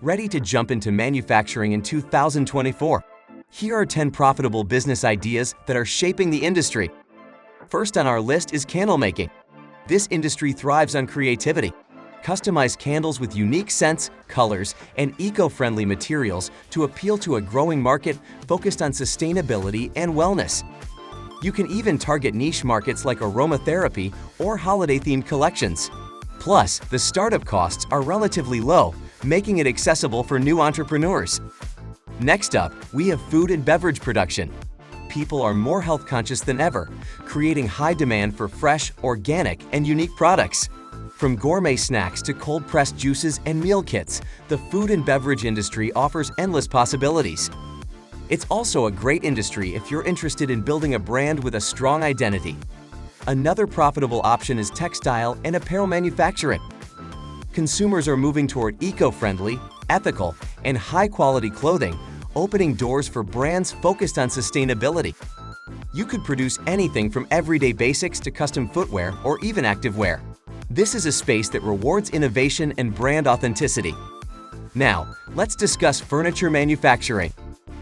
Ready to jump into manufacturing in 2024? Here are 10 profitable business ideas that are shaping the industry. First on our list is candle making. This industry thrives on creativity. Customize candles with unique scents, colors, and eco-friendly materials to appeal to a growing market focused on sustainability and wellness. You can even target niche markets like aromatherapy or holiday-themed collections. Plus, the startup costs are relatively low, making it accessible for new entrepreneurs. Next up, we have food and beverage production. People are more health conscious than ever, creating high demand for fresh, organic, and unique products. From gourmet snacks to cold-pressed juices and meal kits, the food and beverage industry offers endless possibilities. It's also a great industry if you're interested in building a brand with a strong identity. Another profitable option is textile and apparel manufacturing. Consumers are moving toward eco-friendly, ethical, and high-quality clothing, opening doors for brands focused on sustainability. You could produce anything from everyday basics to custom footwear or even activewear. This is a space that rewards innovation and brand authenticity. Now, let's discuss furniture manufacturing.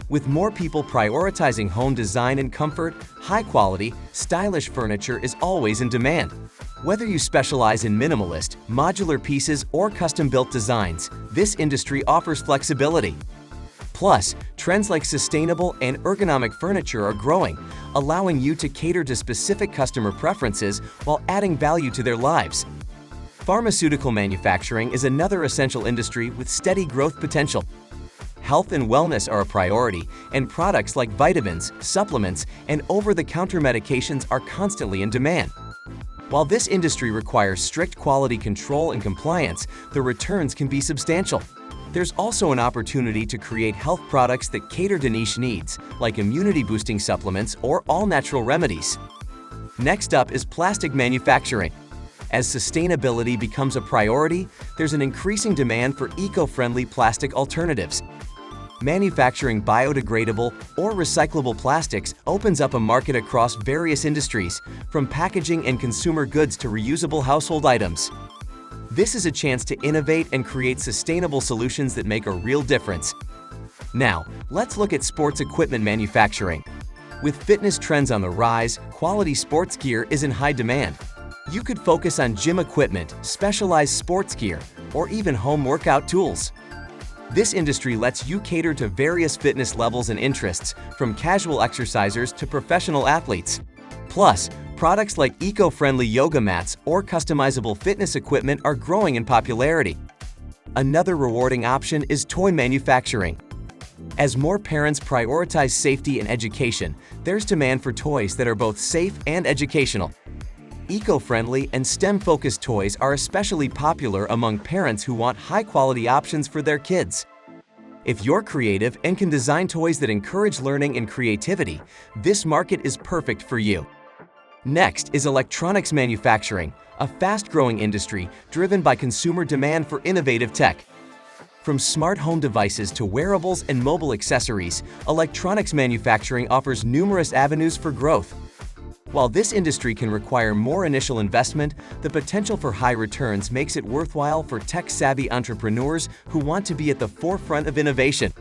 With more people prioritizing home design and comfort, high-quality, stylish furniture is always in demand. Whether you specialize in minimalist, modular pieces, or custom-built designs, this industry offers flexibility. Plus, trends like sustainable and ergonomic furniture are growing, allowing you to cater to specific customer preferences while adding value to their lives. Pharmaceutical manufacturing is another essential industry with steady growth potential. Health and wellness are a priority, and products like vitamins, supplements, and over-the-counter medications are constantly in demand. While this industry requires strict quality control and compliance, the returns can be substantial. There's also an opportunity to create health products that cater to niche needs, like immunity-boosting supplements or all-natural remedies. Next up is plastic manufacturing. As sustainability becomes a priority, there's an increasing demand for eco-friendly plastic alternatives. Manufacturing biodegradable or recyclable plastics opens up a market across various industries, from packaging and consumer goods to reusable household items. This is a chance to innovate and create sustainable solutions that make a real difference. Now, let's look at sports equipment manufacturing. With fitness trends on the rise, quality sports gear is in high demand. You could focus on gym equipment, specialized sports gear, or even home workout tools. This industry lets you cater to various fitness levels and interests, from casual exercisers to professional athletes. Plus, products like eco-friendly yoga mats or customizable fitness equipment are growing in popularity. Another rewarding option is toy manufacturing. As more parents prioritize safety and education, there's demand for toys that are both safe and educational. Eco-friendly and STEM-focused toys are especially popular among parents who want high-quality options for their kids. If you're creative and can design toys that encourage learning and creativity, this market is perfect for you. Next is electronics manufacturing, a fast-growing industry driven by consumer demand for innovative tech. From smart home devices to wearables and mobile accessories, electronics manufacturing offers numerous avenues for growth. While this industry can require more initial investment, the potential for high returns makes it worthwhile for tech-savvy entrepreneurs who want to be at the forefront of innovation.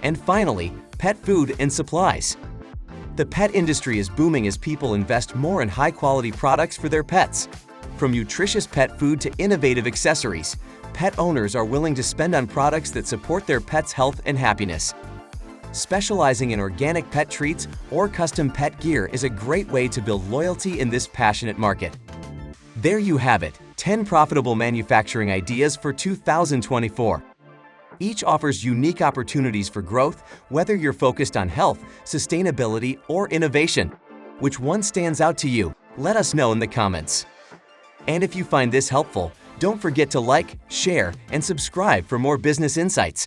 And finally, pet food and supplies. The pet industry is booming as people invest more in high-quality products for their pets. From nutritious pet food to innovative accessories, pet owners are willing to spend on products that support their pet's health and happiness. Specializing in organic pet treats or custom pet gear is a great way to build loyalty in this passionate market. There you have it, 10 profitable manufacturing ideas for 2024. Each offers unique opportunities for growth, whether you're focused on health, sustainability, or innovation. Which one stands out to you? Let us know in the comments. And if you find this helpful, don't forget to like, share, and subscribe for more business insights.